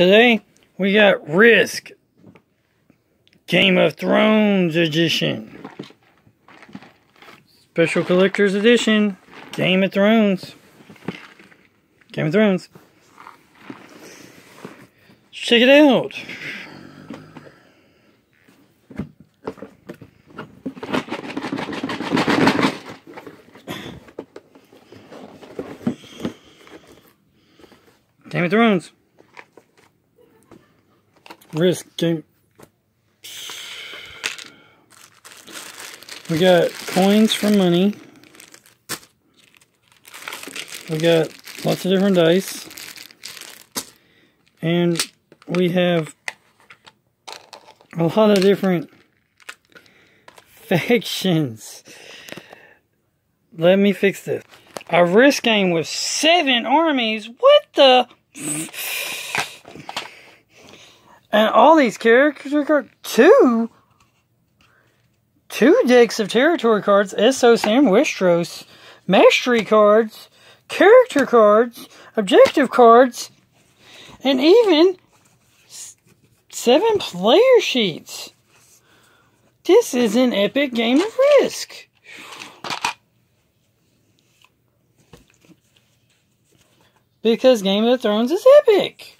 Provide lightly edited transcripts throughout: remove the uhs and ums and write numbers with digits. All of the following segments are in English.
Today, we got Risk, Game of Thrones Edition. Special Collector's Edition, Game of Thrones. Game of Thrones. Check it out. Game of Thrones. Risk game. We got coins for money. We got lots of different dice. And we have a lot of different factions. Let me fix this. A Risk game with 7 armies. What the? And all these characters are two decks of territory cards, Essos and Westeros, mastery cards, character cards, objective cards, and even 7 player sheets. This is an epic game of Risk. Because Game of Thrones is epic.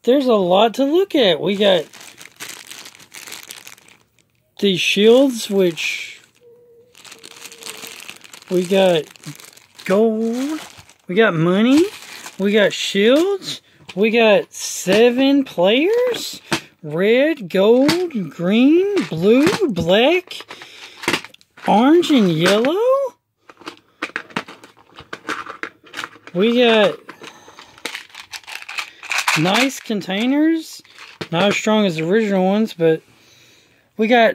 There's a lot to look at. We got these shields, which we got gold, we got money, we got shields, we got 7 players, red, gold, green, blue, black, orange, and yellow. We got nice containers, not as strong as the original ones, but we got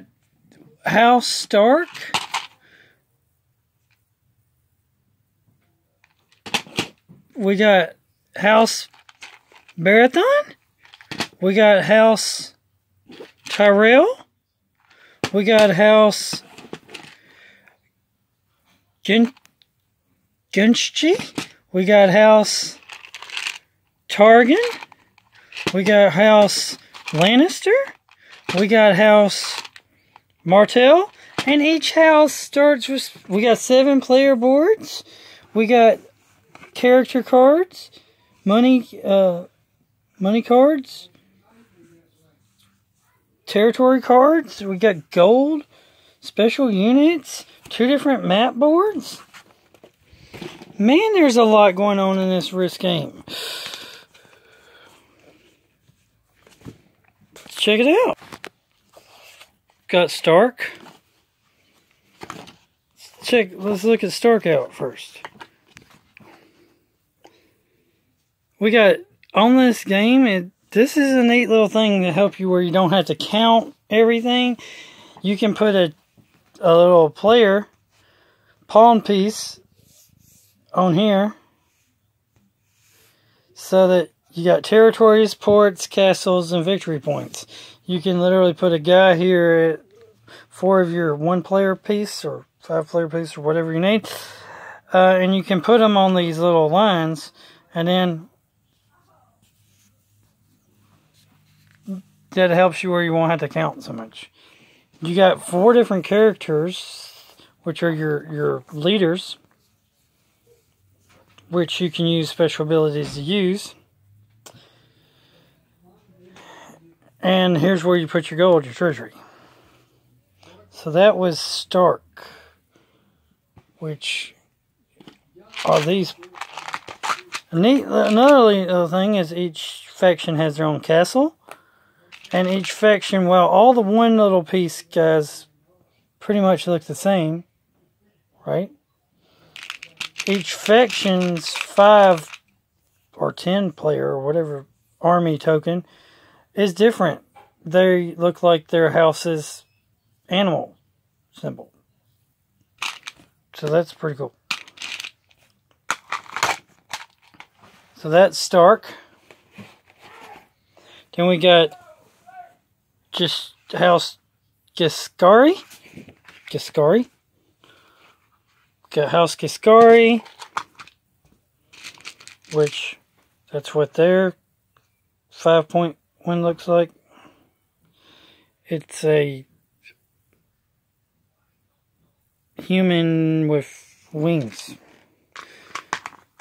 House Stark. We got House Baratheon. We got House Tyrell. We got House Gunchi. We got House Targaryen. We got House Lannister. We got House Martell. And each house starts with... We got 7 player boards. We got character cards. Money cards. Territory cards. We got gold. Special units. 2 different map boards. Man, there's a lot going on in this Risk game. Let's check it out. Got Stark. Let's look at Stark out first. We got, on this game, this is a neat little thing to help you where you don't have to count everything. You can put a little player pawn piece on here so that you got territories, ports, castles, and victory points. You can literally put a guy here at 4 of your 1 player piece or 5 player piece or whatever you need, and you can put them on these little lines, and then that helps you where you won't have to count so much. You got 4 different characters, which are your leaders, which you can use special abilities to use. And here's where you put your gold, your treasury. So that was Stark, which are these. Another little thing is each faction has their own castle. And each faction, well, all the one little piece guys pretty much look the same, right? Each faction's 5 or 10 player or whatever army token is different. They look like their house's animal symbol. So that's pretty cool. So that's Stark. Then we got just House Giscari. Got House Giscari, which That's what their 5-point one looks like. It's a human with wings.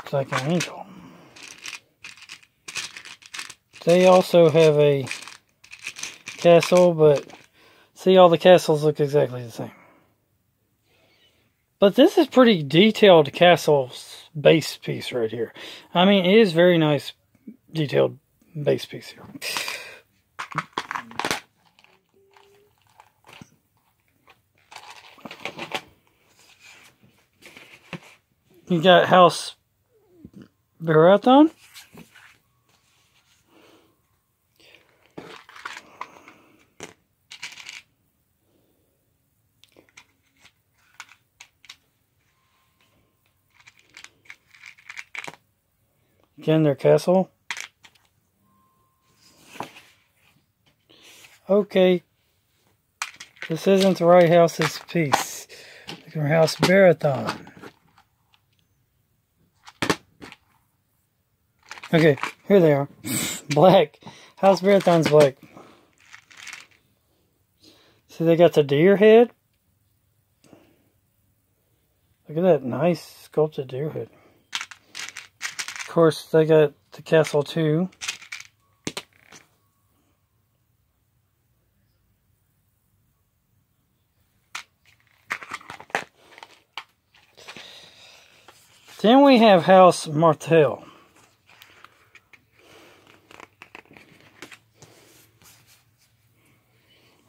It's like an angel. They also have a castle, but see, all the castles look exactly the same. But this is pretty detailed castle base piece right here. I mean, it is very nice detailed base piece here. You got House Baratheon. Again, their castle. Okay. This isn't the right house's piece. Look at House Baratheon. Okay, here they are. Black. House Baratheon's black. See, they got the deer head. Look at that nice sculpted deer head. Of course, they got the castle too. Then we have House Martell.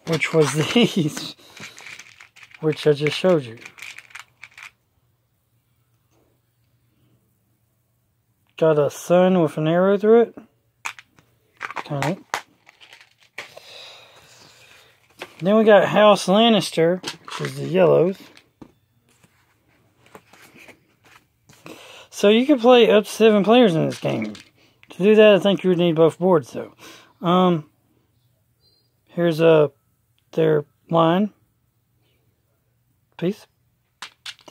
Which was these, which I just showed you. Got a sun with an arrow through it. Kind of. Then we got House Lannister, which is the yellows. So you can play up to 7 players in this game. To do that, I think you would need both boards, though. Here's their line piece,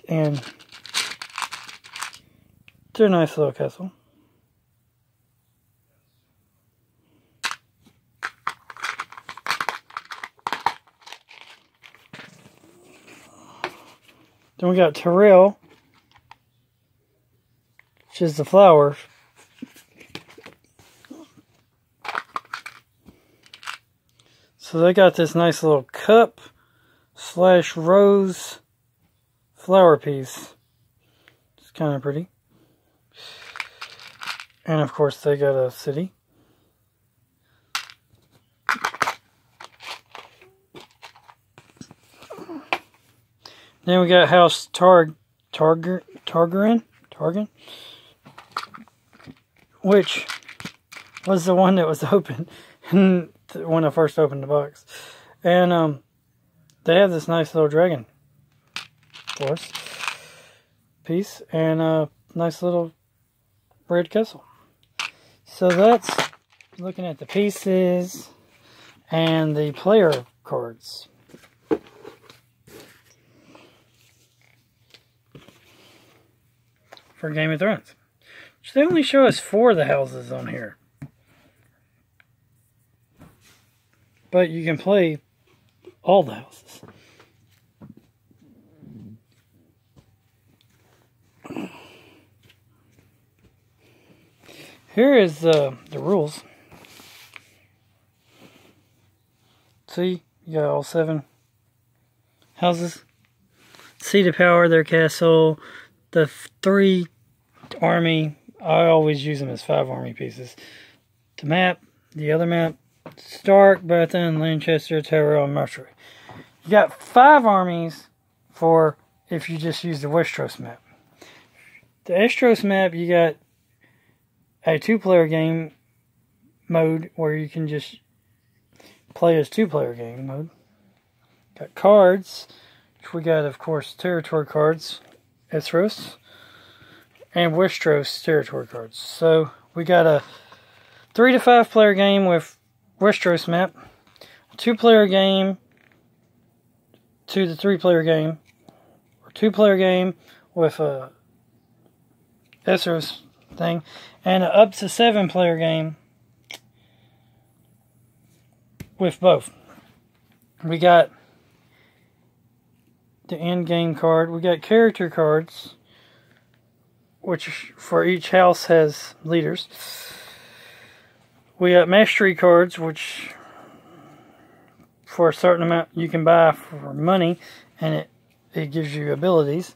and their nice little castle. Then we got Tyrell, which is the flower. So they got this nice little cup / rose flower piece. It's kind of pretty. And of course they got a city. Then we got House Targaryen, which was the one that was open when I first opened the box. And they have this nice little dragon, of course, piece, and a nice little red castle. So that's looking at the pieces and the player cards. For Game of Thrones. So they only show us 4 of the houses on here. But you can play all the houses. Here is the rules. See, you got all 7 houses. Seat of power, their castle, the 3 army. I always use them as 5 army pieces. The map, the other map, Stark, Baratheon, Lancaster, Tyrell, and Mercury. You got 5 armies for if you just use the Westeros map. The Westeros map, you got a 2-player game mode where you can just play as 2-player game mode. Got cards, which we got, of course, territory cards, Westeros, and Westeros territory cards. So we got a 3 to 5 player game with Westeros map, a 2-player game to the 3-player game, or 2-player game with a Westeros thing. And an up to 7-player game with both. We got the end game card. We got character cards, which for each house has leaders. We got mastery cards, which for a certain amount you can buy for money, and it gives you abilities.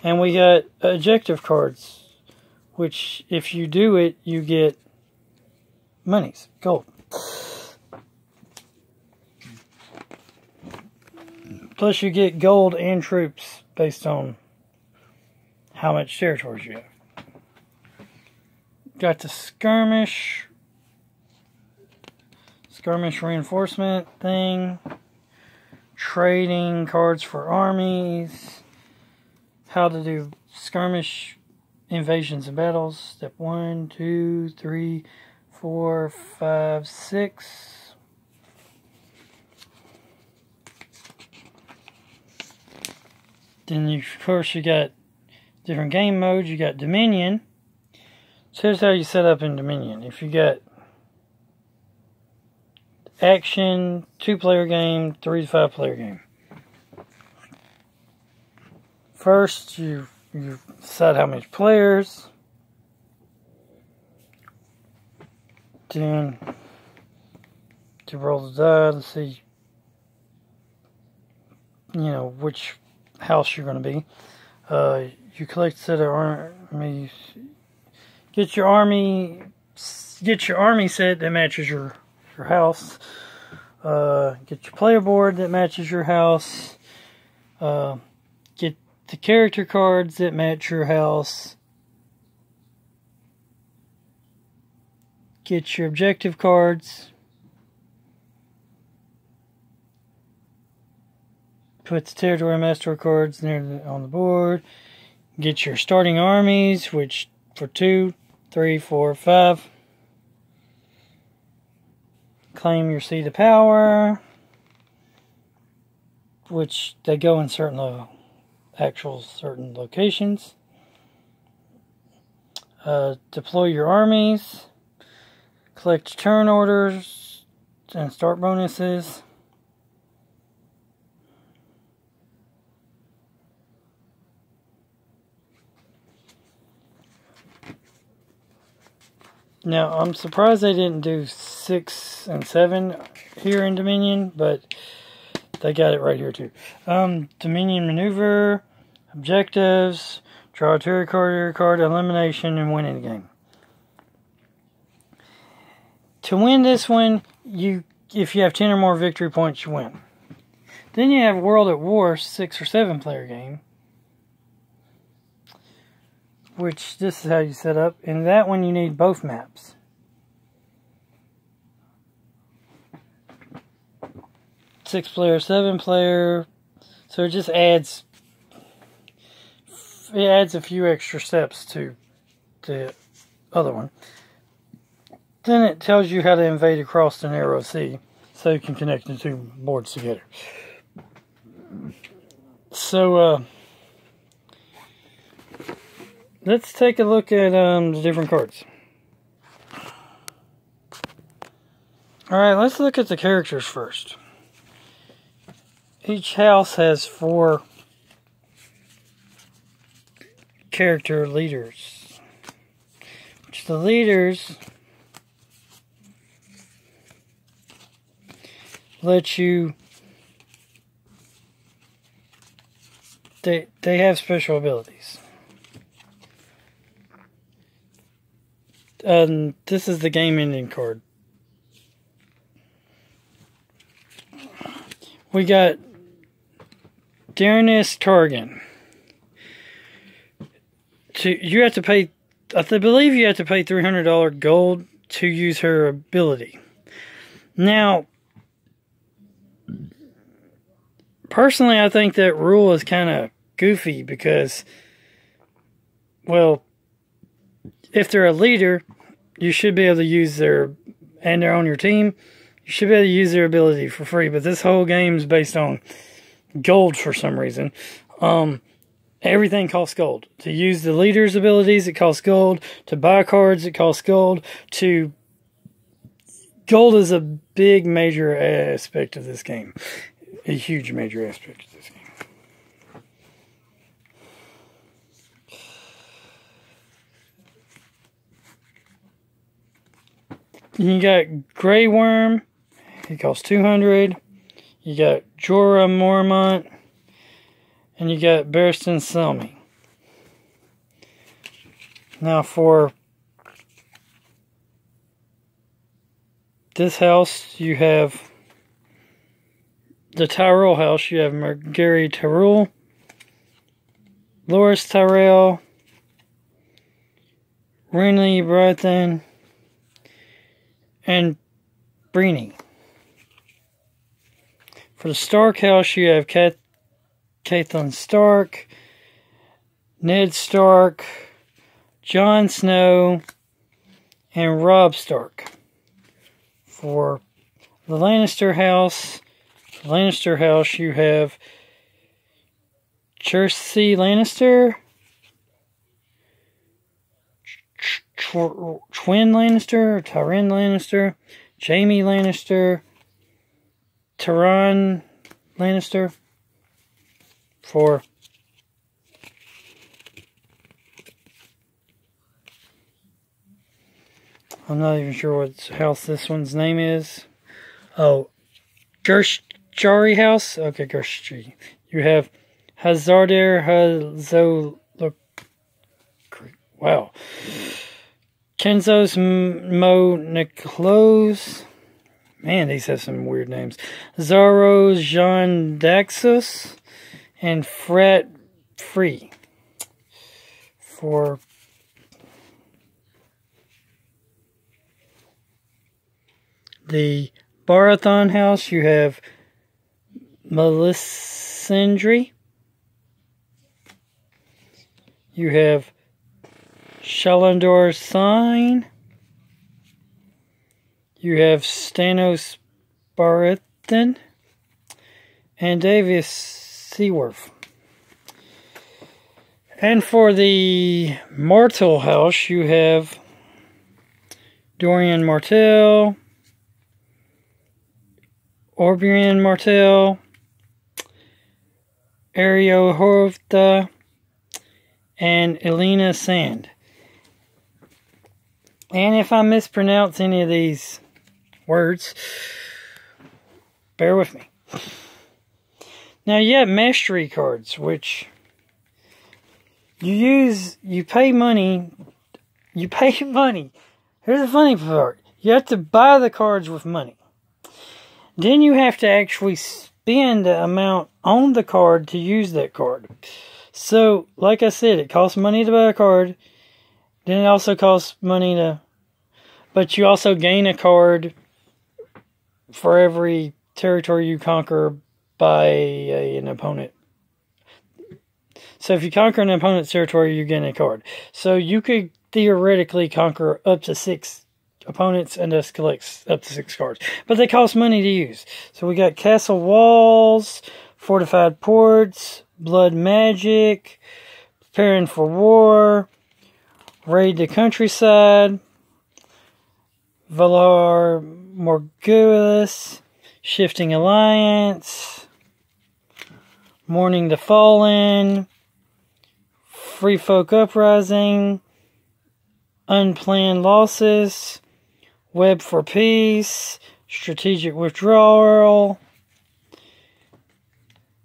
And we got objective cards, which if you do it, you get monies, gold. Plus you get gold and troops based on how much territories you have. Got the skirmish reinforcement thing. Trading cards for armies. How to do skirmish invasions and battles. Step 1, 2, 3, 4, 5, 6. Then, of course, you got different game modes. You got Dominion. So here's how you set up in Dominion. If you got action, 2-player game, 3 to 5-player game. First, you decide how many players. Then, to roll the die to see, which house you're going to be. You collect a set of armies. Get your army set that matches your house. Get your player board that matches your house. Get the character cards that match your house. Get your objective cards. Put the territory master cards there on the board. Get your starting armies, which for 2, 3, 4, 5. Claim your seat of power, which they go in certain locations. Deploy your armies. Collect turn orders and start bonuses. Now, I'm surprised they didn't do 6 and 7 here in Dominion, but they got it right here too. Dominion maneuver, objectives, draw a territory card, elimination, and winning the game. To win this one, if you have 10 or more victory points, you win. Then you have World at War, 6 or 7-player game, which this is how you set up. And that one you need both maps. Six-player, 7-player. So it just adds a few extra steps to the other one. Then it tells you how to invade across the narrow sea, so you can connect the two boards together. So, let's take a look at the different cards. Alright, let's look at the characters first. Each house has 4 character leaders. Which the leaders let you... They have special abilities. This is the game ending card. We got Daenerys Targaryen. You have to pay, I believe you have to pay $300 gold to use her ability. Now, personally, I think that rule is kind of goofy because, well, if they're a leader, you should be able to use and they're on your team, you should be able to use their ability for free. But this whole game is based on gold for some reason. Everything costs gold. To use the leader's abilities, it costs gold. To buy cards, it costs gold. Gold is a big, major aspect of this game. A huge, major aspect of this game. You got Grey Worm. It costs 200. You got Jorah Mormont. And you got Barristan Selmy. Now for this house, you have the Tyrell house. You have Margaery Tyrell, Loras Tyrell, Renly Baratheon, and Brienne. For the Stark house, you have Catelyn Stark, Ned Stark, Jon Snow, and Robb Stark. For the Lannister house, you have Cersei Lannister, Twin Lannister, Tyrion Lannister, Jaime Lannister, Tyrion Lannister. For I'm not even sure what house this one's name is. Oh, Gershari house? Okay, Gershari. You have Hazardir Hazol. Wow. Kenzos Mo Niklos. Man, these have some weird names. Zaros Jean Daxos. And Frat Free. For the Baratheon house, you have Melisandre. You have Shalandor Sign. You have Stannis Baratheon. And Davius Seaworth. And for the Martell house, you have Dorian Martell, Oberyn Martell, Ario Horta, and Elena Sand. And if I mispronounce any of these words, bear with me. Now you have mastery cards, which you pay money. Here's the funny part. You have to buy the cards with money. Then you have to actually spend the amount on the card to use that card. So, like I said, it costs money to buy a card. Then it also costs money to... But you also gain a card for every territory you conquer by an opponent. So if you conquer an opponent's territory, you gain a card. So you could theoretically conquer up to 6 opponents and thus collect up to 6 cards. But they cost money to use. So we got Castle Walls, Fortified Ports, Blood Magic, Preparing for War, Raid the Countryside, Valar Morghulis, Shifting Alliance, Mourning the Fallen, Free Folk Uprising, Unplanned Losses, Web for Peace, Strategic Withdrawal,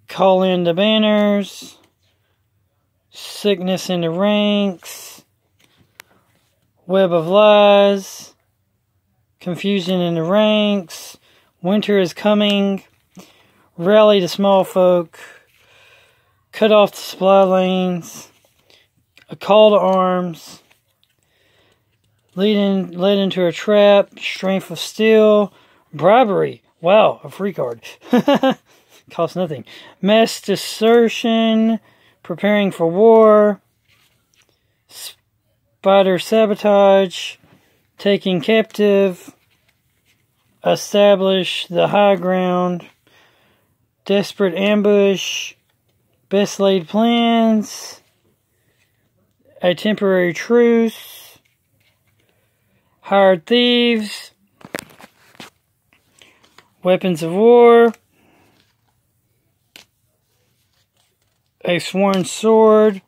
Call in the Banners, Sickness in the Ranks, Web of Lies, Confusion in the Ranks, Winter is Coming, Rally the Small Folk, Cut Off the Supply Lanes, A Call to Arms, Led into a Trap, Strength of Steel, Bribery. Wow, a free card. Costs nothing. Mass Desertion, Preparing for War, Spider Sabotage, Taking Captive, Establish the High Ground, Desperate Ambush, Best laid plans. A temporary truce. Hired thieves. Weapons of war. A sworn sword.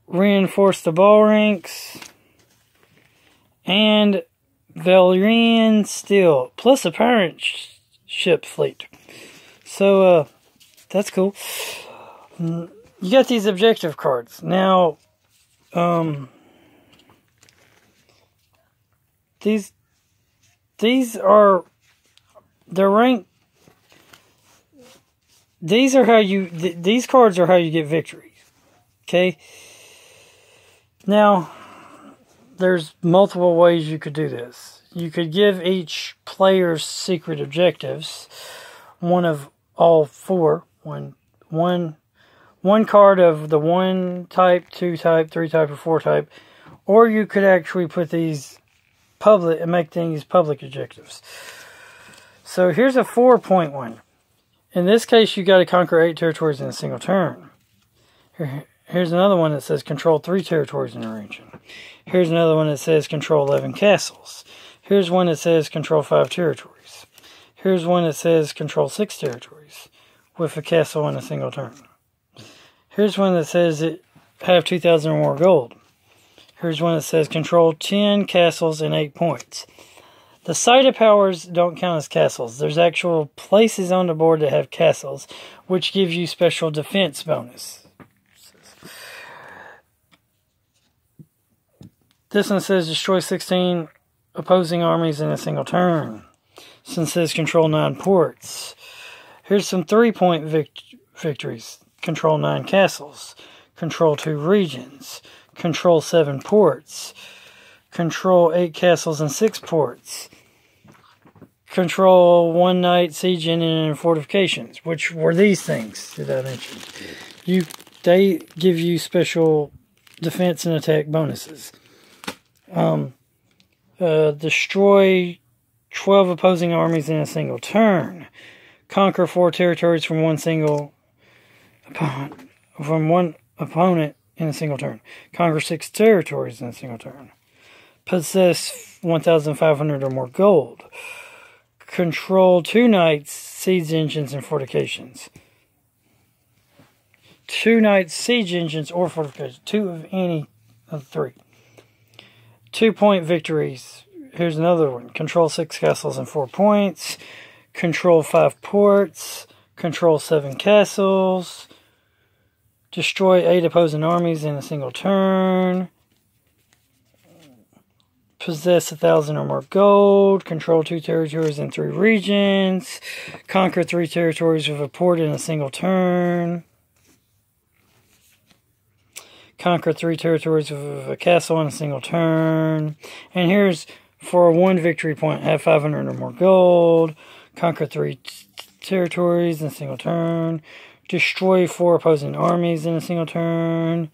Reinforce the ball ranks. And Valyrian steel. Plus a pirate ship fleet. So, that's cool. You got these objective cards. Now, these are, they're ranked. These cards are how you get victories. Okay? Now, there's multiple ways you could do this. You could give each player's secret objectives one of all four. One card of the 1 type, 2 type, 3 type, or 4 type. Or you could actually put these public and make things public objectives. So here's a 4-point one. In this case, you got to conquer 8 territories in a single turn. Here's another one that says control 3 territories in a region. Here's another one that says control 11 castles. Here's one that says control 5 territories. Here's one that says control 6 territories with a castle in a single turn. Here's one that says have 2,000 or more gold. Here's one that says control 10 castles in 8 points. The sighted powers don't count as castles. There's actual places on the board that have castles, which gives you special defense bonus. This one says destroy 16 opposing armies in a single turn. This one says control 9 ports. Here's some 3-point victories. Control 9 castles. Control 2 regions. Control 7 ports. Control 8 castles and 6 ports. Control 1 knight, siege engine, and fortifications, which were these things that I mentioned. They give you special defense and attack bonuses. Destroy 12 opposing armies in a single turn. Conquer 4 territories from one opponent in a single turn. Conquer 6 territories in a single turn. Possess 1,500 or more gold. Control 2 knights, siege engines, and fortifications. 2 knights, siege engines, or fortifications. 2 of any of the 3. 2-point victories. Here's another one. Control 6 castles in 4 points. Control 5 ports. Control 7 castles. Destroy 8 opposing armies in a single turn. Possess 1,000 or more gold. Control 2 territories in 3 regions. Conquer 3 territories with a port in a single turn. Conquer 3 territories with a castle in a single turn. And here's for 1 victory point. Have 500 or more gold. Conquer 3 territories in a single turn. Destroy 4 opposing armies in a single turn.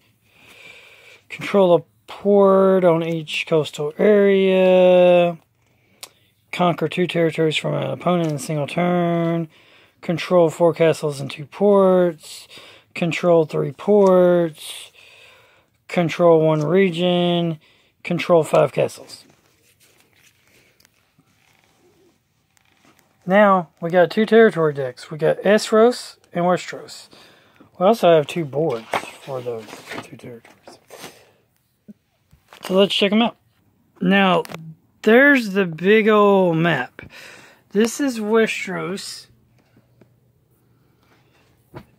Control a port on each coastal area. Conquer 2 territories from an opponent in a single turn. Control 4 castles and 2 ports. Control 3 ports. Control 1 region. Control 5 castles. Now, we got 2 territory decks. We got Westeros and Westeros. We also have 2 boards for those 2 territories. So let's check them out. Now, there's the big old map. This is Westeros.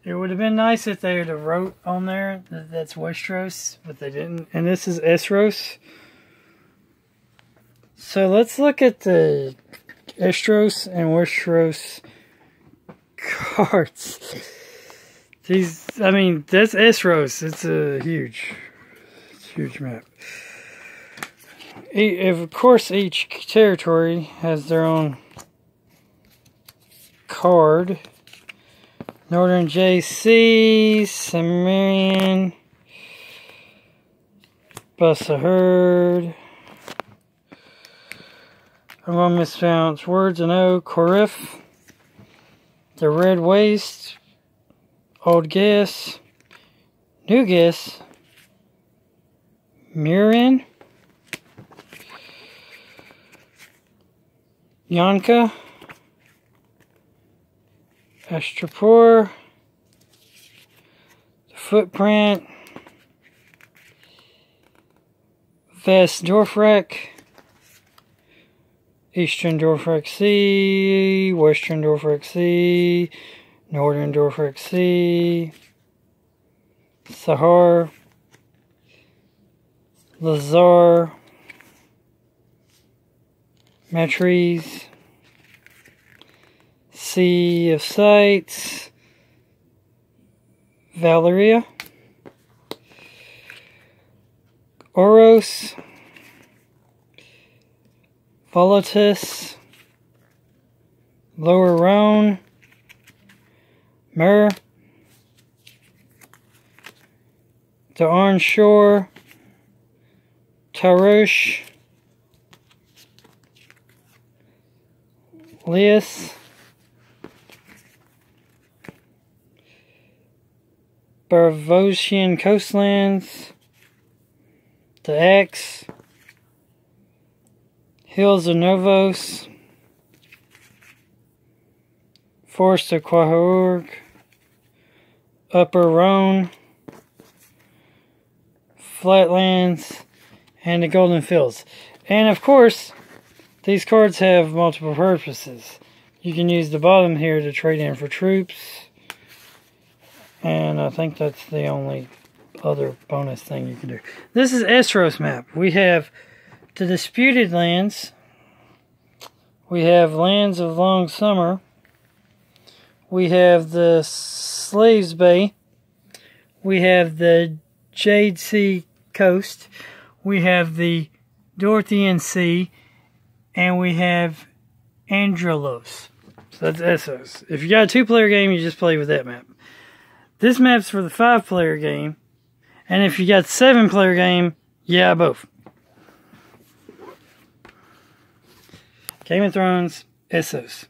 It would have been nice if they had wrote on there that that's Westeros, but they didn't. And this is Westeros. So let's look at the Westeros and Westeros cards. These, I mean, that's Westeros. It's a huge map. Of course, each territory has their own card. Northern JC, Cimmerian, Bussa Herd. I'm going to mispronounce words. I know. Corif, the Red Waste, Old Guess, New Guess, Murin, Yanka, Astrapur, The Footprint, Vest Dorfreck, Eastern Dorfreck Sea, Western Dorfreck Sea, Northern Dorfreck Sea, Sahar, Lazar, Matriz, Sea of Sights, Valeria, Oros, Volatus, Lower Rhone, Myrrh, The Orange Shore, Tarosh, Lias, Baravosian Coastlands, The Axe, Hills of Novos, Forest of Quahorg, Upper Rhone, Flatlands, and the Golden Fields. And of course, these cards have multiple purposes. You can use the bottom here to trade in for troops. And I think that's the only other bonus thing you can do. This is Westeros map. We have the Disputed Lands. We have Lands of Long Summer. We have the Slaves Bay. We have the Jade Sea Coast. We have the Dorthian Sea. And we have Androlos. So that's Essos. If you got a 2-player game, you just play with that map. This map's for the 5-player game. And if you got a 7-player game, yeah, both. Game of Thrones, Essos.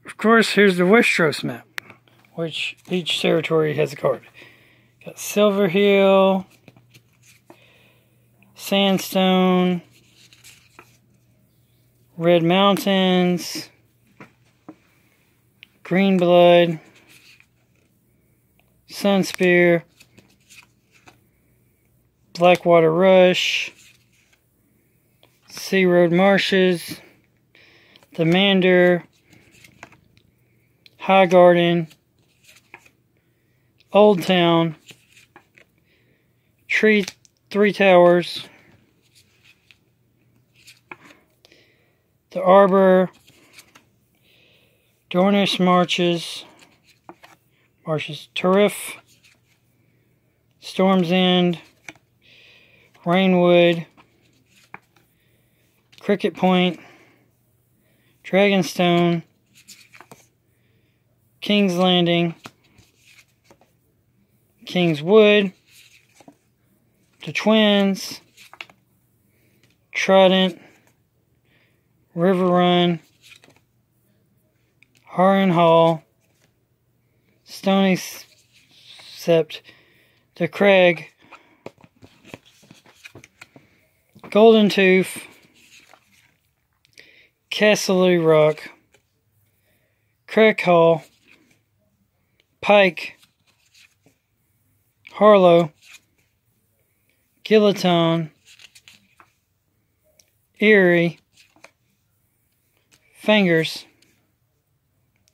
Of course, here's the Westeros map, which each territory has a card. Got Silverhill, Sandstone, Red Mountains, Greenblood, Sunspear, Blackwater Rush, Sea Road Marshes, the Mander, High Garden, Old Town, Three Towers, the Arbor, Dornish Marshes, Turf, Storm's End, Rainwood, Cricket Point, Dragonstone, King's Landing, King's Wood, the Twins, Trident, River Run, Harren Hall, Stony Sept, the Crag, Golden Tooth, Castle Rock, Crack Hall, Pike, Harlow, Gillaton, Erie, Fingers,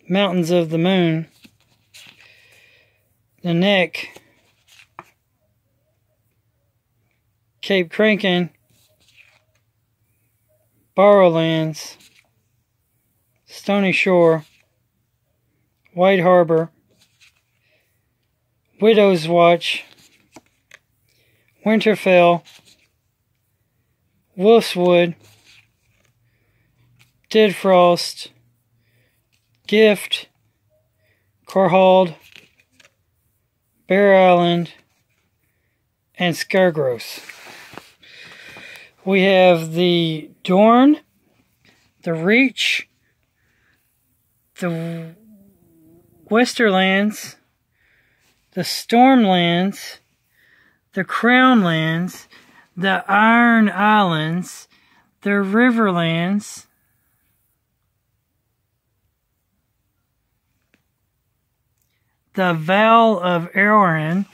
Mountains of the Moon, the Neck, Cape Crankin, Barrowlands, Stony Shore, White Harbor, Widow's Watch, Winterfell, Wolfswood, Dead Frost, Gift, Carhald, Bear Island, and Scargros. We have the Dorne, the Reach, the Westerlands, the Stormlands, the Crownlands, the Iron Islands, the Riverlands, the Vale of Arryn,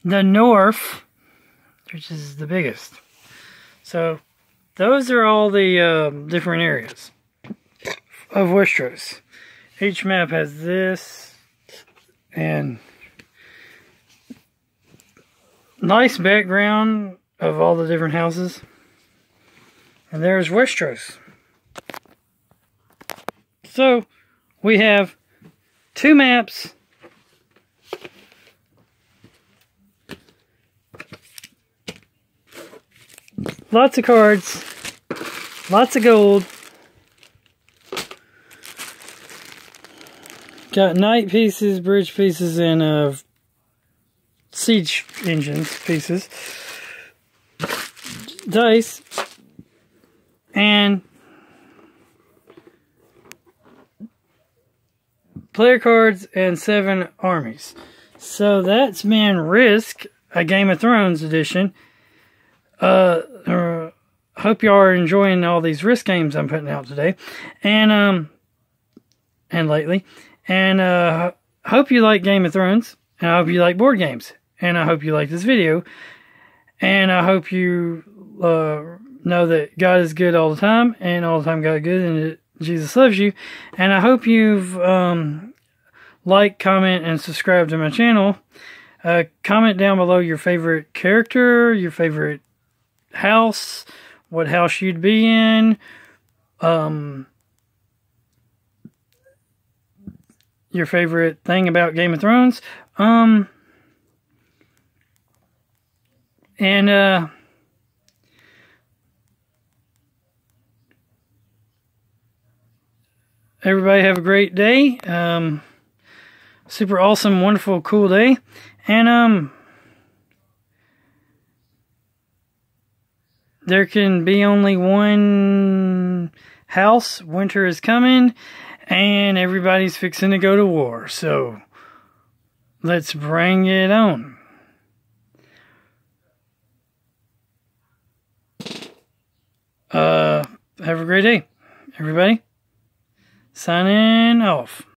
the North, which is the biggest. So, those are all the different areas of Westeros. Each map has this, and nice background of all the different houses. And there's Westeros. So, we have 2 maps. Lots of cards. Lots of gold. Got knight pieces, bridge pieces, and siege engines pieces. Dice. And player cards and 7 armies. So that's been Risk, a Game of Thrones edition. Hope y'all are enjoying all these Risk games I'm putting out today, and lately, and hope you like Game of Thrones, and I hope you like board games, and I hope you like this video, and I hope you know that God is good all the time, and all the time God is good, and Jesus loves you, and I hope you've like, comment, and subscribe to my channel. Comment down below your favorite character, your favorite house, what house you'd be in, your favorite thing about Game of Thrones, and everybody have a great day, super awesome, wonderful, cool day, and there can be only one house. Winter is coming, and everybody's fixing to go to war. So, let's bring it on. Have a great day, everybody. Signing off.